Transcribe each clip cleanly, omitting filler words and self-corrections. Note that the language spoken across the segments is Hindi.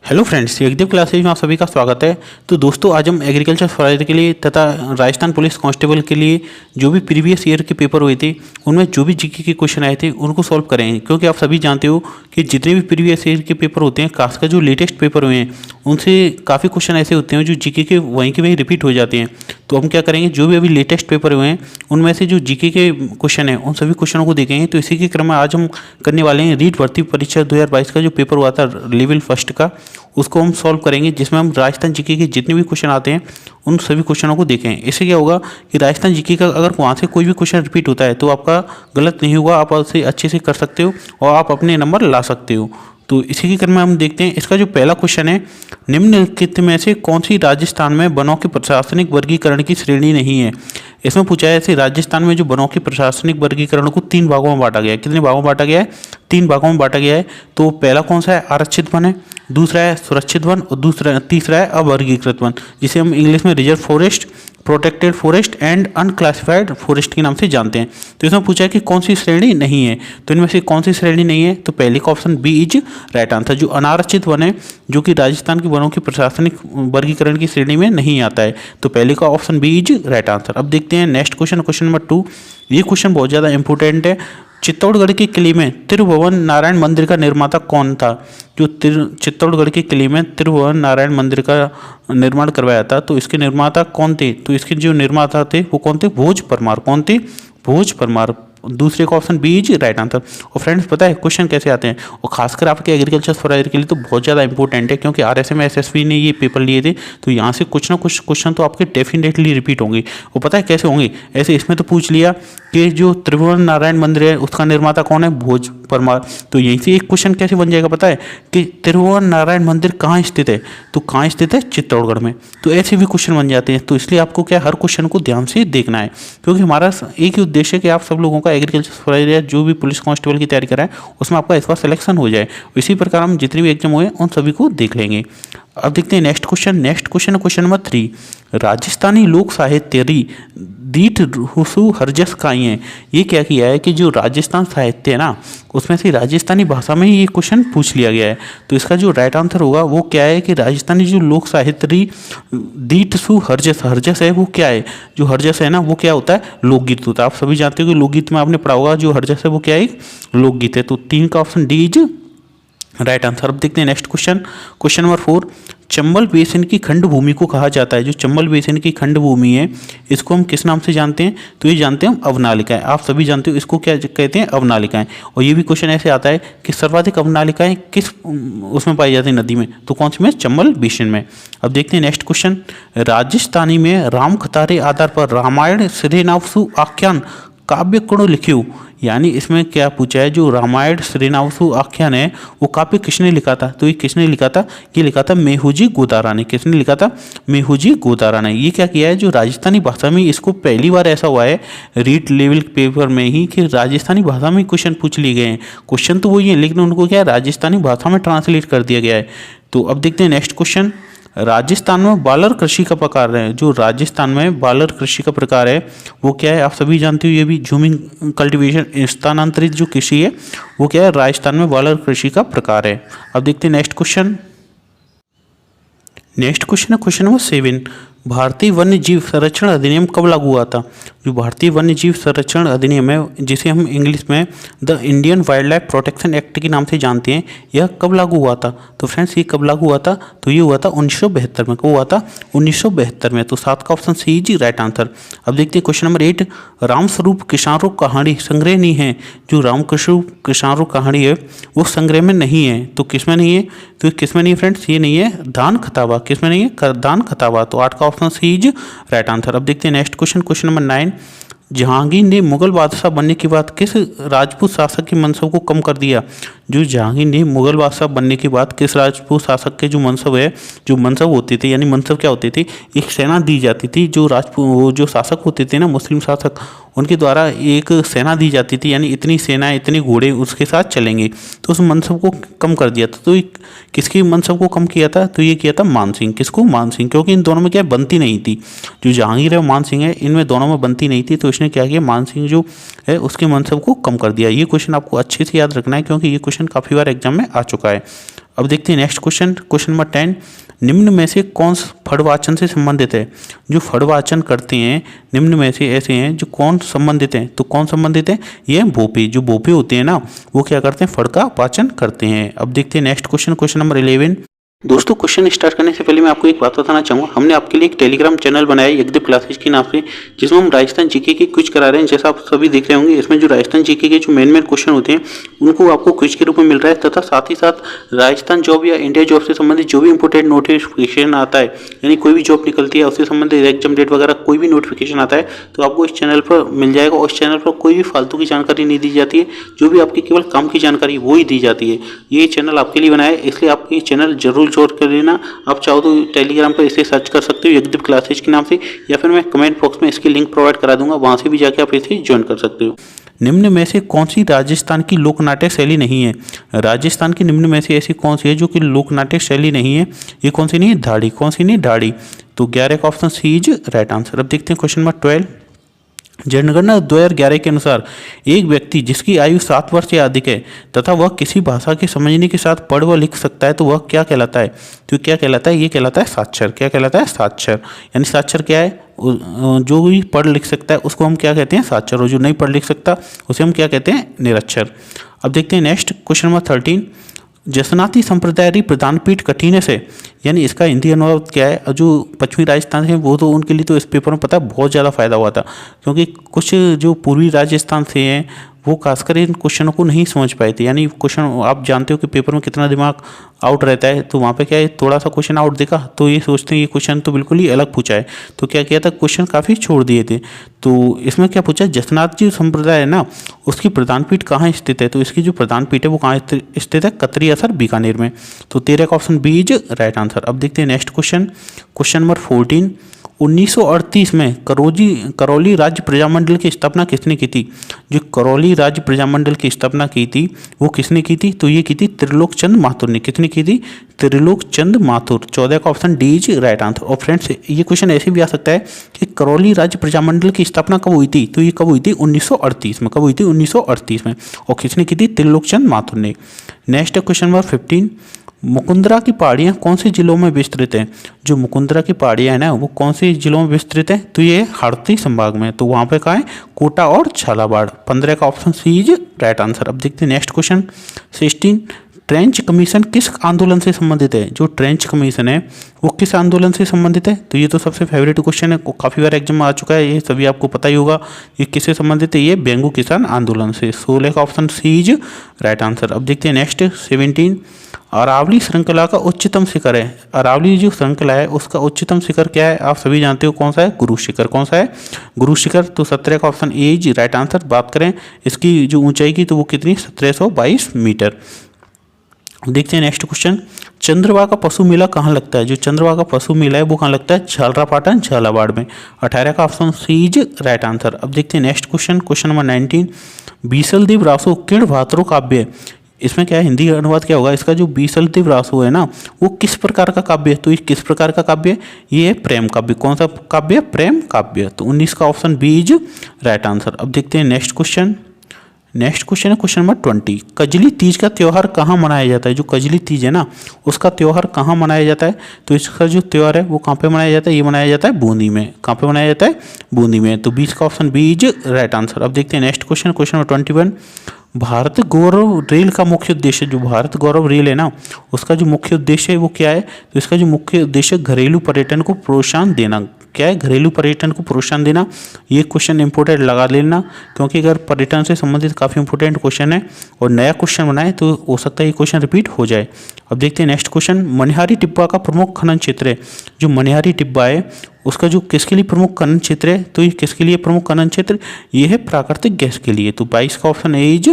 हेलो फ्रेंड्स, एकदम क्लासेज में आप सभी का स्वागत है। तो दोस्तों, आज हम एग्रीकल्चर फॉरेस्ट के लिए तथा राजस्थान पुलिस कांस्टेबल के लिए जो भी प्रीवियस ईयर के पेपर हुए थे उनमें जो भी जीके के क्वेश्चन आए थे उनको सॉल्व करेंगे। क्योंकि आप सभी जानते हो कि जितने भी प्रीवियस ईयर के पेपर होते हैं, खासकर जो लेटेस्ट पेपर हुए हैं उनसे काफ़ी क्वेश्चन ऐसे होते हैं जो जीके के वहीं के वहीं रिपीट हो जाते हैं। तो हम क्या करेंगे, जो भी अभी लेटेस्ट पेपर हुए हैं उनमें से जो जीके के क्वेश्चन हैं उन सभी क्वेश्चनों को देखेंगे। तो इसी के क्रम में आज हम करने वाले हैं रीट भर्ती परीक्षा 2022 का जो पेपर हुआ था लेवल फर्स्ट का, उसको हम सॉल्व करेंगे, जिसमें हम राजस्थान जीके के जितने भी क्वेश्चन आते हैं उन सभी क्वेश्चनों को देखें। इससे क्या होगा कि राजस्थान जीके का अगर वहाँ से कोई भी क्वेश्चन रिपीट होता है तो आपका गलत नहीं होगा, आप उसे अच्छे से कर सकते हो और आप अपने नंबर ला सकते हो। तो इसी के क्रम में हम देखते हैं। इसका जो पहला क्वेश्चन है, निम्नलिखित में से कौन सी राजस्थान में वनों के प्रशासनिक वर्गीकरण की श्रेणी नहीं है। इसमें पूछा है ऐसे राजस्थान में जो वनों के प्रशासनिक वर्गीकरण को 3 भागों में बांटा गया है। कितने भागों में बांटा गया है? 3 भागों में बांटा गया है। तो पहला कौन सा है? आरक्षित वन है, दूसरा है सुरक्षित वन और तीसरा है अवर्गीकृत वन, जिसे हम इंग्लिश में reserve forest, protected forest and unclassified forest के नाम से जानते हैं। तो इसमें पूछा है कि कौन सी श्रेणी नहीं है। तो इनमें से कौन सी श्रेणी नहीं है? तो पहले का option B is right answer. जो अनारक्षित वन है, जो कि राजस्थान के वनों की प्रशासनिक वर्गीकरण की श्रेणी में नहीं आता है, तो पहले का option B is right answer. अब देखते हैं नेक्स्ट क्वेश्चन, क्वेश्चन नंबर 2। ये क्वेश्चन बहुत ज़्यादा इंपॉर्टेंट है। चित्तौड़गढ़ के किले में त्रिभुवन नारायण मंदिर का निर्माता कौन था? जो चित्तौड़गढ़ के किले में त्रिभुवन नारायण मंदिर का निर्माण करवाया था, तो इसके निर्माता कौन थे? तो इसके जो निर्माता थे वो कौन थे? भोज परमार। कौन थे? भोज परमार। दूसरे का option B is right answer. और फ्रेंड्स, पता है क्वेश्चन कैसे आते हैं, और खासकर आपके एग्रीकल्चर फॉरेस्ट के लिए तो बहुत ज़्यादा इंपॉर्टेंट है, क्योंकि आरएसएम एसएसबी ने ये पेपर लिए थे। तो यहाँ से कुछ ना कुछ क्वेश्चन तो आपके डेफिनेटली रिपीट होंगे। वो पता है कैसे होंगे? ऐसे इसमें तो पूछ लिया कि जो त्रिभुवन नारायण मंदिर है उसका निर्माता कौन है? भोज परमार। तो यहीं से एक क्वेश्चन कैसे बन जाएगा पता है कि त्रिभुवन नारायण मंदिर कहाँ स्थित है? तो कहाँ स्थित है? चित्तौड़गढ़ में। तो ऐसे भी क्वेश्चन बन जाते हैं। तो इसलिए आपको क्या हर क्वेश्चन को ध्यान से देखना है, क्योंकि हमारा एक ही उद्देश्य है कि आप सब लोगों का एग्रीकल्चर फॉरेस्ट या जो भी पुलिस कांस्टेबल की तैयारी कर रहा है उसमें आपका इस बार सिलेक्शन हो जाए। इसी प्रकार हम जितने भी एग्जाम हुए उन सभी को देख लेंगे। अब देखते हैं नेक्स्ट क्वेश्चन। नेक्स्ट क्वेश्चन है क्वेश्चन नंबर 3। राजस्थानी लोक साहित्य दीठ हुसु हरजस काई है। ये क्या किया है कि जो राजस्थान साहित्य है ना, उसमें से राजस्थानी भाषा में ही ये क्वेश्चन पूछ लिया गया है। तो इसका जो राइट आंसर होगा वो क्या है कि राजस्थानी जो लोक साहित्य दीठ सु हरजस, हरजस है वो क्या है? जो हरजस है ना वो क्या होता है? लोकगीत होता है। आप सभी जानते हो कि लोकगीत में आपने पढ़ा होगा, जो हरजस है वो क्या है? लोकगीत है। तो 3 का option D is right answer. अब देखते हैं next question, question number 4। Chambal basin की खंड भूमि को कहा जाता है। जो चंबल बेसिन की खंड भूमि है इसको हम किस नाम से जानते हैं? तो ये जानते हैं हम अवनालिकाएं। आप सभी जानते हो इसको क्या कहते हैं? अवनालिकाएं। और ये भी क्वेश्चन ऐसे आता है कि सर्वाधिक अवनालिकाएं किस उसमें पाई जाती है नदी में? तो कौन सी में? चंबल बेसिन में। अब देखते हैं नेक्स्ट क्वेश्चन। राजस्थानी में राम कथारे आधार पर रामायण श्रीनावसु आख्यान काव्य कणु लिखियो। यानी इसमें क्या पूछा है, जो रामायण श्रीनावसु आख्यान है वो काव्य किसने लिखा था? तो ये किसने लिखा था? ये लिखा था मेहुजी गोदारा ने। किसने लिखा था? मेहुजी गोदारा ने। ये क्या किया है, जो राजस्थानी भाषा में, इसको पहली बार ऐसा हुआ है रीट लेवल पेपर में ही कि राजस्थानी भाषा में क्वेश्चन पूछ लिए गए हैं। क्वेश्चन तो वही है लेकिन उनको क्या है, राजस्थानी भाषा में ट्रांसलेट कर दिया गया है। तो अब देखते हैं नेक्स्ट क्वेश्चन। राजस्थान में बालर कृषि का प्रकार है। जो राजस्थान में बालर कृषि का प्रकार है वो क्या है? आप सभी जानते हो, ये भी झूमिंग कल्टीवेशन, स्थानांतरित जो कृषि है वो क्या है? राजस्थान में बालर कृषि का प्रकार है। अब देखते हैं नेक्स्ट क्वेश्चन। नेक्स्ट क्वेश्चन है क्वेश्चन नंबर 7। भारतीय वन्य जीव संरक्षण अधिनियम कब लागू हुआ था? जो भारतीय वन्य जीव संरक्षण अधिनियम है, जिसे हम इंग्लिश में the Indian wild life protection act के नाम से जानते हैं, यह कब लागू हुआ था? तो फ्रेंड्स, ये कब लागू हुआ था? तो ये हुआ था 1972 में। कब हुआ था? 1972 में। तो 7 का ऑप्शन सी जी राइट आंसर। अब देखते हैं क्वेश्चन नंबर 8। रामस्वरूप किसान कहानी संग्रह नहीं है। जो रामस्वरूप किसान कहानी है वो संग्रह में नहीं है। तो किस में नहीं है? तो किस में नहीं है फ्रेंड्स? ये नहीं है दान खताबा। किस में नहीं है? दान खताबा। तो 8 का option C is right answer. अब देखते हैं next question, question number 9। Jahangir ने मुगल बादशाह बनने के बाद किस राजपूत शासक के मनसब को कम कर दिया? जो जहांगीर ने मुगल बादशाह बनने के बाद किस राजपूत शासक के जो मनसब है, जो मनसब होते थे, यानी मनसब क्या होते थे? एक सेना दी जाती थी। जो राजपूत जो शासक होते थे ना, मुस्लिम शासक, उनके द्वारा एक सेना दी जाती थी, यानी इतनी सेना, इतने घोड़े उसके साथ चलेंगे। तो उस मनसब को कम कर दिया था। तो किसकी मनसब को कम किया था? तो ये किया था मान सिंह। किसको? मान सिंह। क्योंकि इन दोनों में क्या बनती नहीं थी। जो जहांगीर है मान सिंह है, इनमें दोनों में बनती नहीं थी। तो इसने क्या किया, मान सिंह जो है उसके मनसब को कम कर दिया। ये क्वेश्चन आपको अच्छे से याद रखना है, क्योंकि ये क्वेश्चन काफ़ी बार एग्जाम में आ चुका है। अब देखते हैं नेक्स्ट क्वेश्चन, क्वेश्चन नंबर 10, निम्न में से कौन फड़वाचन से संबंधित है? जो फड़वाचन करते हैं निम्न में से ऐसे हैं जो कौन संबंधित हैं? तो कौन संबंधित है? ये भोपे, जो भोपे होते हैं ना वो क्या करते हैं? फड़ का पाचन करते हैं। अब देखते हैं नेक्स्ट क्वेश्चन, क्वेश्चन नंबर 11। दोस्तों क्वेश्चन स्टार्ट करने से पहले मैं आपको एक बात बताना चाहूँगा, हमने आपके लिए एक टेलीग्राम चैनल बनाया है यज्ञदीप क्लासेज के नाम से, जिसमें हम राजस्थान जीके की क्विज करा रहे हैं। जैसा आप सभी देख रहे होंगे इसमें जो राजस्थान जीके के जो मेन क्वेश्चन होते हैं उनको आपको क्विज के रूप में मिल रहा है, तथा साथ ही साथ राजस्थान जॉब या इंडिया जॉब से संबंधित जो भी इंपोर्टेंट नोटिफिकेशन आता है, यानी कोई भी जॉब निकलती है उससे संबंधित एग्जाम डेट वगैरह कोई भी नोटिफिकेशन आता है तो आपको इस चैनल पर मिल जाएगा। और इस चैनल पर कोई भी फालतू की जानकारी नहीं दी जाती है, जो भी आपकी केवल काम की जानकारी वो ही दी जाती है। ये चैनल आपके लिए बनाया है, इसलिए आप ये चैनल जरूर ज्वाइन कर लेना। आप चाहो तो टेलीग्राम पर इसे सर्च कर सकते हो यज्ञदीप क्लासेज के नाम से, या फिर मैं कमेंट बॉक्स में इसकी लिंक प्रोवाइड करा दूंगा, वहां से भी जाके आप इसे ज्वाइन कर सकते हो। निम्न में से कौन सी राजस्थान की लोक नाट्य शैली नहीं है? राजस्थान की निम्न में से ऐसी कौन सी है जो कि लोक नाट्य शैली नहीं है? ये कौन सी नहीं है? धाड़ी। कौन सी नहीं? धाड़ी। तो 11 का option C is right answer. अब देखते हैं क्वेश्चन नंबर 12। जनगणना 2011 के अनुसार एक व्यक्ति जिसकी आयु 7 वर्ष या अधिक है तथा वह किसी भाषा के समझने के साथ पढ़ व लिख सकता है तो वह क्या कहलाता है? तो क्या कहलाता है? ये कहलाता है साक्षर। क्या कहलाता है? साक्षर। यानी साक्षर क्या है? जो भी पढ़ लिख सकता है उसको हम क्या कहते हैं? साक्षर। और जो नहीं पढ़ लिख सकता उसे हम क्या कहते हैं? निरक्षर। अब देखते हैं नेक्स्ट क्वेश्चन नंबर 13। जसनाती संप्रदाय प्रधानपीठ कठिन से, यानी इसका हिंदी अनुवाद क्या है? जो पश्चिमी राजस्थान है वो तो उनके लिए तो इस पेपर में पता है बहुत ज़्यादा फायदा हुआ था, क्योंकि कुछ जो पूर्वी राजस्थान से हैं वो खासकर इन क्वेश्चनों को नहीं समझ पाए थे। यानी क्वेश्चन आप जानते हो कि पेपर में कितना दिमाग आउट रहता है, तो वहाँ पे क्या है थोड़ा सा क्वेश्चन आउट देखा तो ये सोचते हैं ये क्वेश्चन तो बिल्कुल ही अलग पूछा है, तो क्या किया था क्वेश्चन काफ़ी छोड़ दिए थे। तो इसमें क्या पूछा? जसनाथ जी संप्रदाय है ना उसकी प्रधानपीठ कहाँ स्थित है? तो इसकी जो प्रधानपीठ है वो कहाँ स्थित है? कतरी असर बीकानेर में। तो 13 का option B is right answer. अब देखते हैं नेक्स्ट क्वेश्चन, क्वेश्चन नंबर 14। 1938 में करौली राज्य प्रजामंडल की स्थापना किसने की थी? जो करौली राज्य प्रजामंडल की स्थापना की थी वो किसने की थी? तो ये की थी त्रिलोक चंद माथुर ने। किसने की थी? त्रिलोक चंद माथुर। 14 का option D is right answer. और फ्रेंड्स ये क्वेश्चन ऐसे भी आ सकता है कि करौली राज्य प्रजामंडल की स्थापना कब हुई थी? तो ये कब हुई थी? 1938 में। कब हुई थी? 1938 में। और किसने की थी? त्रिलोक चंद माथुर ने। Next question number 15। मुकुंदरा की पहाड़ियाँ कौन से जिलों में विस्तृत हैं? जो मुकुंदरा की पहाड़ियाँ हैं ना वो कौन से जिलों में विस्तृत हैं? तो ये हाड़ौती संभाग में। तो वहाँ पे कहाँ है? कोटा और झालावाड़। 15 का option C is right answer. अब देखते हैं नेक्स्ट क्वेश्चन 16। ट्रेंच कमीशन किस आंदोलन से संबंधित है? जो ट्रेंच कमीशन है वो किस आंदोलन से संबंधित है? तो ये तो सबसे फेवरेट क्वेश्चन है, काफ़ी बार एग्जाम में आ चुका है, ये सभी आपको पता ही होगा। ये किससे संबंधित है? ये बेंगू किसान आंदोलन से। 16 का option C is right answer. अब देखते हैं नेक्स्ट 17। अरावली श्रृंखला का उच्चतम शिखर है। अरावली जो श्रृंखला है उसका उच्चतम शिखर क्या है? आप सभी जानते हो कौन सा है? गुरु शिखर। कौन सा है? गुरु शिखर। तो 17 का option A is right answer. बात करें इसकी जो ऊंचाई की तो वो कितनी? 1722 मीटर। देखते हैं नेक्स्ट क्वेश्चन। चंद्रभागा पशु मेला कहाँ लगता है? जो चंद्रभागा पशु मेला है वो कहाँ लगता है? झालरापाटन झालावाड़ में। 18 का option C is right answer. अब देखते हैं next question, question number 19। Bisaldev Raso किण भातरो काव्य है? इसमें क्या है? हिंदी अनुवाद क्या होगा इसका? जो बीसलदेव रासो है ना वो किस प्रकार का काव्य है? तो ये किस प्रकार का काव्य है? ये है प्रेम काव्य। कौन सा काव्य है? प्रेम काव्य। तो 19 का option B is right answer. अब देखते हैं नेक्स्ट क्वेश्चन। नेक्स्ट क्वेश्चन है क्वेश्चन नंबर 20। कजली तीज का त्यौहार कहाँ मनाया जाता है? जो कजली तीज है ना उसका त्यौहार कहाँ मनाया जाता है? तो इसका जो त्यौहार है वो कहाँ पे मनाया जाता है? ये मनाया जाता है बूंदी में। कहाँ पे मनाया जाता है? बूंदी में। तो 20 का option B is right answer. अब देखते हैं next question, question number 21। Bharat Gaurav rail का मुख्य उद्देश्य, जो भारत गौरव रेल है ना उसका जो मुख्य उद्देश्य है वो क्या है? तो इसका जो मुख्य उद्देश्य घरेलू पर्यटन को प्रोत्साहन देना। क्या है? घरेलू पर्यटन को प्रोत्साहन देना। ये क्वेश्चन इंपोर्टेंट लगा लेना, क्योंकि अगर पर्यटन से संबंधित काफ़ी इंपोर्टेंट क्वेश्चन है और नया क्वेश्चन बनाए तो हो सकता है ये क्वेश्चन रिपीट हो जाए। अब देखते हैं नेक्स्ट क्वेश्चन। मनिहारी टिब्बा का प्रमुख खनन क्षेत्र है। जो मनिहारी टिब्बा है उसका जो किसके लिए प्रमुख खनन क्षेत्र है? तो ये किसके लिए प्रमुख खनन क्षेत्र? ये है प्राकृतिक गैस के लिए। तो 22 का option A is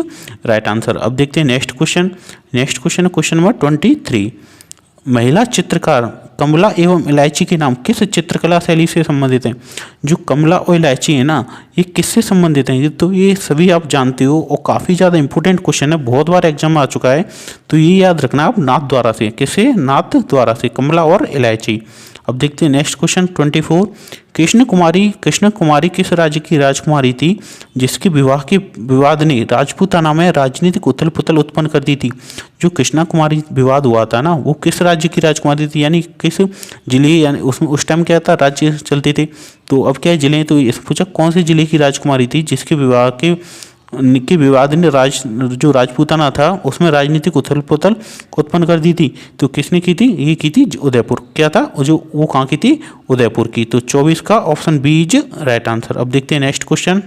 right answer. अब देखते हैं नेक्स्ट क्वेश्चन। नेक्स्ट क्वेश्चन है क्वेश्चन नंबर 23। महिला चित्रकार कमला एवं इलायची के नाम किस चित्रकला शैली से संबंधित हैं? जो कमला और इलायची है ना ये किससे संबंधित हैं? तो ये सभी आप जानते हो और काफ़ी ज़्यादा इंपॉर्टेंट क्वेश्चन है, बहुत बार एग्जाम में आ चुका है। तो ये याद रखना आप नाथ द्वारा से। किससे? नाथ द्वारा से, कमला और इलायची। अब देखते हैं नेक्स्ट क्वेश्चन 24। कृष्ण कुमारी किस राज्य की राजकुमारी थी जिसके विवाह के विवाद ने राजपूताना में राजनीतिक उथल पुथल उत्पन्न कर दी थी? जो कृष्णा कुमारी विवाद हुआ था ना, वो किस राज्य की राजकुमारी थी, यानी किस जिले, यानी उसमें उस टाइम क्या था, राज्य चलते थे। तो अब क्या है, जिले, तो इस पूछा कौन से जिले की राजकुमारी थी जिसके विवाह के विवाद ने जो राजपूताना था उसमें राजनीतिक उथल पुथल उत्पन्न कर दी थी। तो किसने की थी? ये की थी उदयपुर। क्या था वो कहाँ की थी? उदयपुर की। तो 24 का option B is right answer. अब देखते हैं next question.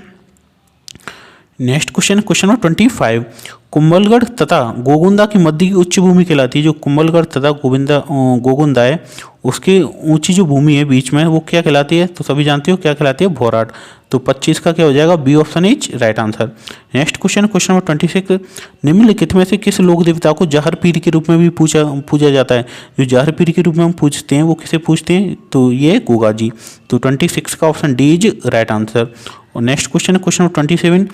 Question number 25। Kumbhalgarh तथा गोगुंदा की मध्य की उच्च भूमि कहलाती है। जो कुंभलगढ़ तथा गोगुंदा है, उसके ऊंची जो भूमि है बीच में, वो क्या कहलाती है? तो सभी जानते हो क्या कहलाती है? भौराट। तो 25 का क्या हो जाएगा? B option is right answer. Next question number 26। निम्नलिखित में से किस लोक देवता को जहर पीर के रूप में भी पूजा जाता है? जो जहर पीर के रूप में हम पूजते हैं वो किसे पूजते हैं? तो ये गोगा जी। तो 26 का option D is right answer. और नेक्स्ट क्वेश्चन नंबर 27।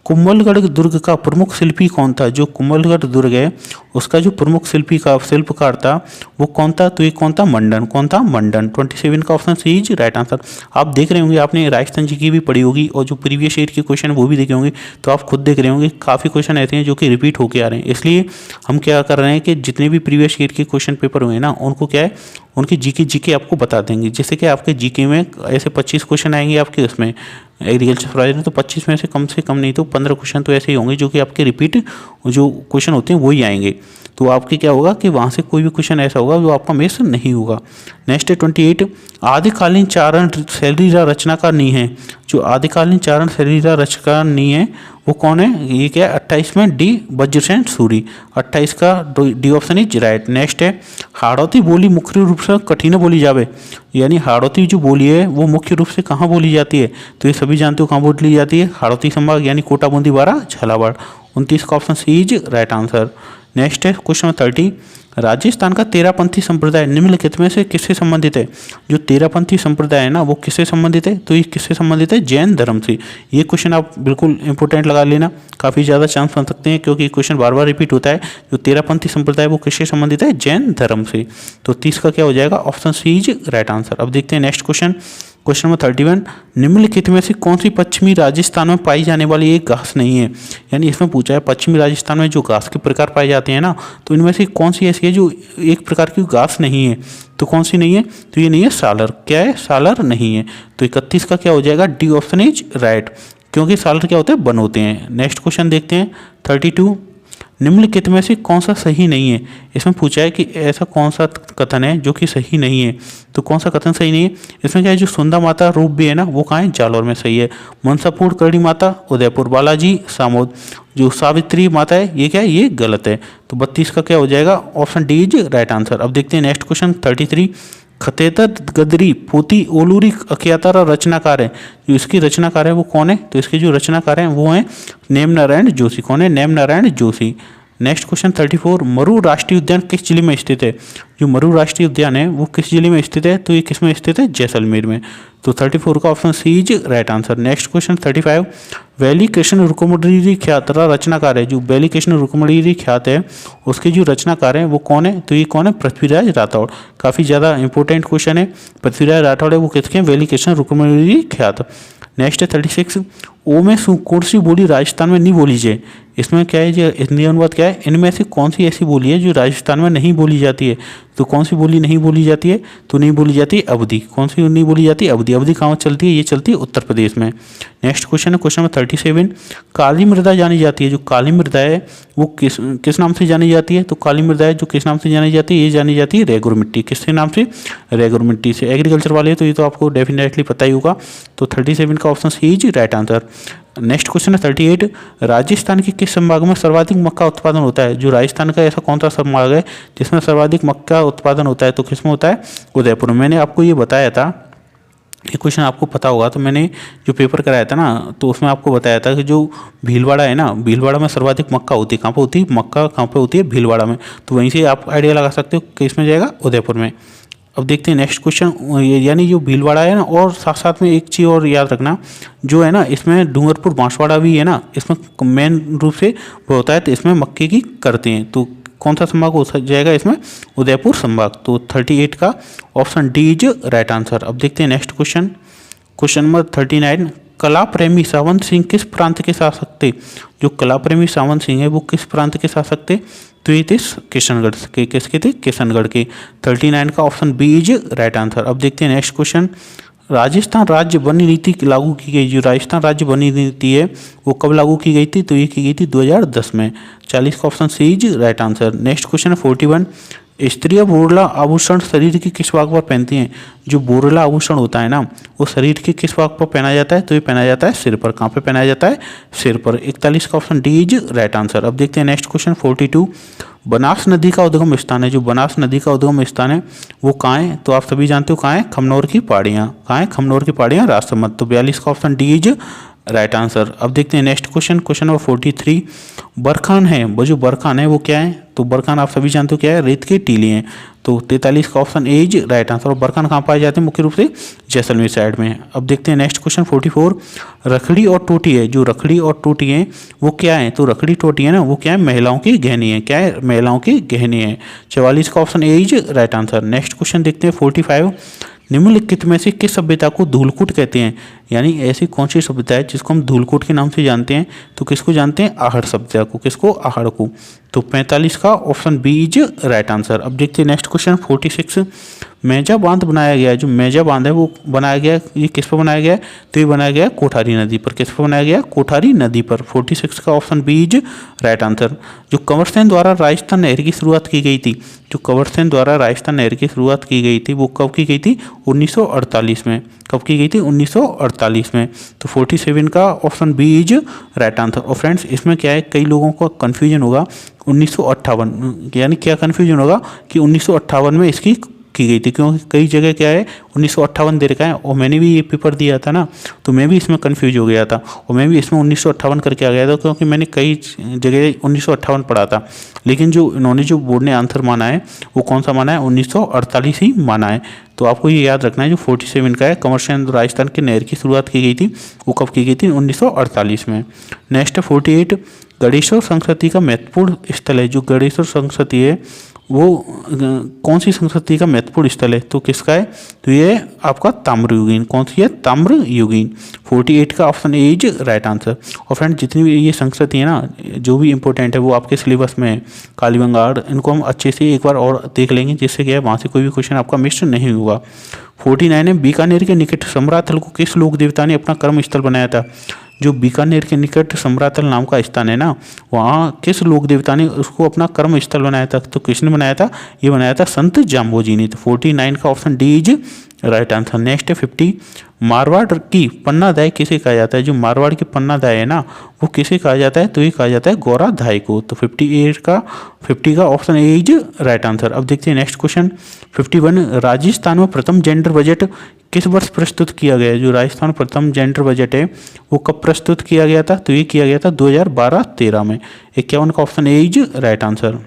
कुंभलगढ़ दुर्ग का प्रमुख शिल्पी कौन था? जो कुंभलगढ़ दुर्ग है उसका जो प्रमुख शिल्पकार था वो कौन था? तो ये कौन था? मंडन। कौन था? मंडन। 27 का option C is right answer. आप देख रहे होंगे, आपने राजस्थान जी की भी पढ़ी होगी और जो प्रीवियस ईयर के क्वेश्चन वो भी देखे होंगे, तो आप खुद देख रहे होंगे काफ़ी क्वेश्चन ऐसे हैं जो कि रिपीट होके आ रहे हैं। इसलिए हम क्या कर रहे हैं कि जितने भी प्रीवियस ईयर के क्वेश्चन पेपर हुए ना, उनको क्या है, उनकी जीके आपको बता देंगे, जिससे कि आपके जीके में ऐसे 25 क्वेश्चन आएंगे आपके उसमें एग्रीकल्चर फॉरेस्ट में। तो 25 में से कम नहीं तो 15 क्वेश्चन तो ऐसे ही होंगे जो कि आपके रिपीट जो क्वेश्चन होते हैं वही आएंगे। तो आपके क्या होगा कि वहाँ से कोई भी क्वेश्चन ऐसा होगा जो आपका मिस नहीं होगा। नेक्स्ट है 28। आदिकालीन चारण शैलीरा रचनाकार नहीं है। जो आदिकालीन चारण शैलीरा रचनाकार नहीं है वो कौन है? ये क्या है? 28 में डी वज्रसेन सूरी। 28 का D option is right. Next है हाड़ौती बोली मुख्य रूप से कठिन बोली जावे। यानी हाड़ौती जो बोली है वो मुख्य रूप से कहाँ बोली जाती है? तो ये सभी जानते हो कहाँ बोली जाती है? हाड़ौती संभाग यानी कोटा बूंदी बारा झालावाड़। 29 का option C is right answer. Next है क्वेश्चन नंबर 30। राजस्थान का तेरापंथी संप्रदाय निम्नलिखित में से किससे संबंधित है? जो तेरापंथी संप्रदाय है ना वो किससे संबंधित है? तो ये किससे संबंधित है? जैन धर्म से। ये क्वेश्चन आप बिल्कुल इंपॉर्टेंट लगा लेना, काफ़ी ज़्यादा चांस बन सकते हैं क्योंकि क्वेश्चन बार बार रिपीट होता है। जो तेरापंथी संप्रदाय वो किससे संबंधित है? जैन धर्म से। तो 30 का क्या हो जाएगा? Option C is right answer. अब देखते हैं नेक्स्ट क्वेश्चन नंबर 31। निम्नलिखित में से कौन सी पश्चिमी राजस्थान में पाई जाने वाली एक घास नहीं है? यानी इसमें पूछा है पश्चिमी राजस्थान में जो घास के प्रकार पाए जाते हैं ना, तो इनमें से कौन सी ऐसी है जो एक प्रकार की घास नहीं है? तो कौन सी नहीं है? तो ये नहीं है सालर। क्या है? सालर नहीं है। तो 31 का क्या हो जाएगा? डी ऑप्शन इज राइट, क्योंकि सालर क्या होते हैं? वन होते हैं। नेक्स्ट क्वेश्चन देखते हैं 32। निम्नलिखित में से कौन सा सही नहीं है? इसमें पूछा है कि ऐसा कौन सा कथन है जो कि सही नहीं है। तो कौन सा कथन सही नहीं है? इसमें क्या है, जो सुंदा माता रूप भी है ना वो कहाँ है? जालौर में सही है। मनसापुर करणी माता उदयपुर, बालाजी सामोद। जो सावित्री माता है ये क्या है? ये गलत है। तो 32 का क्या हो जाएगा? Option D is right answer. अब देखते हैं नेक्स्ट क्वेश्चन 33। खतेतर गदरी पोती ओलूरी अख्यातारा रचनाकार है। जो इसकी रचनाकार है वो कौन है? तो इसके जो रचनाकार हैं वो हैं नेम नारायण जोशी। कौन है? Name Narayan Joshi. Next question 34। मरु राष्ट्रीय उद्यान किस जिले में स्थित है? जो मरु राष्ट्रीय उद्यान है वो किस जिले में स्थित है? तो ये किस में स्थित है? जैसलमेर में। तो 34 का option C is right answer. Next question 35। Veli Krishna Rukmani ख्यात रचनाकार है। जो वैली कृष्ण रुक्मणी ख्यात है उसके जो रचनाकार हैं वो कौन है? तो ये कौन है? पृथ्वीराज राठौड़। काफ़ी ज़्यादा इंपॉर्टेंट क्वेश्चन है। पृथ्वीराज राठौड़ है वो किसके? वैली कृष्ण रुक्मणी ख्यात। नेक्स्ट है 36। ओ में कौन सी बोली राजस्थान में नहीं बोली जाए? इसमें क्या है, जो हिंदी अनुवाद क्या है, इनमें से कौन सी ऐसी बोली है जो राजस्थान में नहीं बोली जाती है? तो कौन सी बोली नहीं बोली जाती है? तो नहीं बोली जाती अवधी। कौन सी नहीं बोली जाती? अवधी। अवधी कहाँ चलती है? ये चलती है उत्तर प्रदेश में। नेक्स्ट क्वेश्चन है क्वेश्चन नंबर 37। काली मृदा जानी जाती है। जो काली मृदा है वो किस नाम से जानी जाती है? तो काली मृदा है जो किस नाम से जानी जाती है? ये जानी जाती है रेगुर मिट्टी। किसके नाम से? रेगुर मिट्टी से। एग्रीकल्चर वाले तो ये तो आपको डेफिनेटली पता ही होगा। तो 37 का option C is right answer. Next question है 38। राजस्थान के किस संभाग में सर्वाधिक मक्का उत्पादन होता है? जो राजस्थान का ऐसा कौन सा संभाग है जिसमें सर्वाधिक मक्का उत्पादन होता है? तो किसमें होता है? उदयपुर में। मैंने आपको ये बताया था, ये क्वेश्चन आपको पता होगा, तो मैंने जो पेपर कराया था ना तो उसमें आपको बताया था कि जो भीलवाड़ा है ना, भीलवाड़ा में सर्वाधिक मक्का होती है। कहाँ पर होती है मक्का? कहाँ पर होती है? भीलवाड़ा में। तो वहीं से आप आइडिया लगा सकते हो कि इसमें जाएगा उदयपुर में। अब देखते हैं नेक्स्ट क्वेश्चन, यानी जो भीलवाड़ा है ना, और साथ साथ में एक चीज़ और याद रखना, जो है ना इसमें डूंगरपुर बांसवाड़ा भी है ना, इसमें मेन रूप से वो होता है, तो इसमें मक्के की करते हैं। तो कौन सा संभाग हो जाएगा इसमें? उदयपुर संभाग। तो 38 का option D is right answer. अब देखते हैं नेक्स्ट क्वेश्चन, क्वेश्चन नंबर 39। कला प्रेमी सावंत सिंह किस प्रांत के शासक थे? जो कला प्रेमी सावंत सिंह है वो किस प्रांत के शासक थे? तो ये थे किशनगढ़ के। किसके थे? किशनगढ़ के। 39 का option B is right answer. अब देखते हैं नेक्स्ट क्वेश्चन, राजस्थान राज्य वन नीति लागू की गई। जो राजस्थान राज्य वन नीति है वो कब लागू की गई थी? तो ये की गई थी 2010 में। 40 का option C is right answer. Next question है 41। स्त्रियां बोरला आभूषण शरीर की किस भाग पर पहनती हैं? जो बोरला आभूषण होता है ना वो शरीर के किस भाग पर पहना जाता है? तो ये पहना जाता है सिर पर। कहाँ पे पहनाया जाता है? सिर पर। 41 का option D is right answer. अब देखते हैं नेक्स्ट क्वेश्चन 42। बनास नदी का उद्गम स्थान है। जो बनास नदी का उद्गम स्थान है वो कहाँ है? तो आप सभी जानते हो कहाँ है? खमनोर की पहाड़ियाँ। कहाँ है? खमनोर की पहाड़ियाँ, राजसमंद। तो 42 का option D is right answer. अब देखते हैं next question, question number 43। Barchan है, वो जो बरखान है वो क्या है? तो बरखान आप सभी जानते हो क्या है? रेत के टीले हैं। तो 43 का option A is right answer. और बरखान कहाँ पाए जाते हैं? मुख्य रूप से जैसलमेर साइड में। अब देखते हैं नेक्स्ट क्वेश्चन 44। रखड़ी और टोटी है। जो रखड़ी और टोटी है वो क्या है? तो रखड़ी टोटी है ना वो क्या है? महिलाओं की गहनी है। क्या है? महिलाओं की गहनी है। 44 का option A is right answer. Next question देखते हैं 45। निम्नलिखित में से किस सभ्यता को धूलकूट कहते हैं? यानी ऐसी कौन सी सभ्यता है जिसको हम धूलकूट के नाम से जानते हैं? तो किसको जानते हैं? आहड़ सभ्यता को। किसको? आहड़ को। तो 45 का option B is right answer. अब देखते हैं नेक्स्ट क्वेश्चन 46। मेजा बांध बनाया गया है। जो मेजा बांध है वो बनाया गया है, ये किस पर बनाया गया है? तो ये बनाया गया है कोठारी नदी पर। किस पर बनाया गया है? कोठारी नदी पर। 46 का option B is right answer. जो कंवर सेन द्वारा राजस्थान नहर की शुरुआत की गई थी, जो कंवर सेन द्वारा राजस्थान नहर की शुरुआत की गई थी वो कब की गई थी? 1948 में। कब की गई थी? 1948 में। तो 47 का option B is right answer. और फ्रेंड्स इसमें क्या है, कई लोगों को कन्फ्यूजन होगा 1958, यानी क्या कन्फ्यूजन होगा कि 1958 में इसकी की गई थी, क्योंकि कई जगह क्या है 1958 दे रखा है। और मैंने भी ये पेपर दिया था ना, तो मैं भी इसमें कंफ्यूज हो गया था और मैं भी इसमें 1958 करके आ गया था, क्योंकि मैंने कई जगह 1958 पढ़ा था। लेकिन जो इन्होंने जो बोर्ड ने आंसर माना है वो कौन सा माना है? 1948 ही माना है। तो आपको ये याद रखना है। जो 47 का है, कंवर सेन राजस्थान के नहर की शुरुआत की गई थी वो कब की गई थी? 1948 में। नेक्स्ट है 48। गणेश्वर संस्कृति का महत्वपूर्ण स्थल है। जो गणेश्वर संस्कृति है वो कौन सी संस्कृति का महत्वपूर्ण स्थल है? तो किसका है? तो ये आपका ताम्रयुगीन। कौन सी है? ताम्रयुगीन। 48 का option A is right answer. और फ्रेंड जितनी भी ये संस्कृति है ना जो भी इंपॉर्टेंट है वो आपके सिलेबस में है। कालीबंगाड़, इनको हम अच्छे से एक बार और देख लेंगे, जिससे क्या है वहाँ से कोई भी क्वेश्चन आपका मिस नहीं होगा। 49 है। बीकानेर के निकट समराथल को किस लोक देवता ने अपना कर्म स्थल बनाया था? जो बीकानेर के निकट समराथल नाम का स्थान है ना, वहाँ किस लोक देवता ने उसको अपना कर्म स्थल बनाया था? तो किसने बनाया था? ये बनाया था संत जाम्बोजी ने। तो 49 का option D is right answer. Next है 50। मारवाड़ की पन्नादाय किसे कहा जाता है? जो मारवाड़ की पन्नादाय है ना वो किसे कहा जाता है? तो ये कहा जाता है गौराधाय को। तो 50 का option A is right answer. अब देखते हैं नेक्स्ट क्वेश्चन 51। राजस्थान में प्रथम जेंडर बजट किस वर्ष प्रस्तुत किया गया है? जो राजस्थान प्रथम जेंडर बजट है वो कब प्रस्तुत किया गया था? तो ये किया गया था 2012-13 में। 51 का option A is right answer.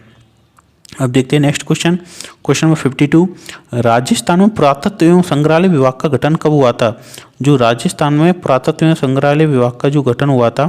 अब देखते हैं next question, question number 52। Rajasthan में पुरातत्व एवं संग्रहालय विभाग का गठन कब हुआ था? जो राजस्थान में पुरातत्व एवं संग्रहालय विभाग का जो गठन हुआ था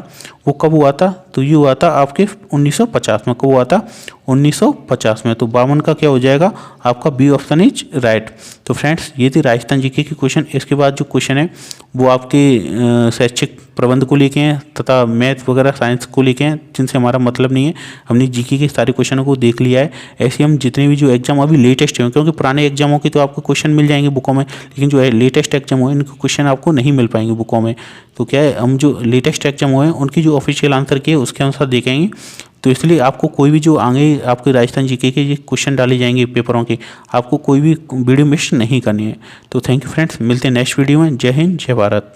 वो कब हुआ था? तो ये हुआ था आपके 1950 में। कब हुआ था? 1950 में। तो 52 का क्या हो जाएगा? आपका बी ऑप्शन इज राइट। तो फ्रेंड्स ये थी राजस्थान जीके के क्वेश्चन। इसके बाद जो क्वेश्चन है वो आपके शैक्षिक प्रबंध को लेके हैं तथा मैथ वगैरह साइंस को लेके हैं, जिनसे हमारा मतलब नहीं है। हमने जीके के सारे क्वेश्चनों को देख लिया है। ऐसे हम जितने भी जो एग्जाम अभी लेटेस्ट हैं, क्योंकि पुराने एग्जामों के तो आपको क्वेश्चन मिल जाएंगे बुकों में, लेकिन जो है लेटेस्ट एग्जाम हुए इनके क्वेश्चन आपको नहीं मिल पाएंगे बुकों में। तो क्या है, हम जो लेटेस्ट एग्जाम हुए हैं उनकी जो ऑफिशियल आंसर किए उसके अनुसार देखेंगे। तो इसलिए आपको कोई भी जो आगे आपके राजस्थान जीके के क्वेश्चन डाले जाएंगे पेपरों के, आपको कोई भी वीडियो मिस नहीं करनी है। तो थैंक यू फ्रेंड्स, मिलते हैं नेक्स्ट वीडियो में। जय हिंद, जय भारत।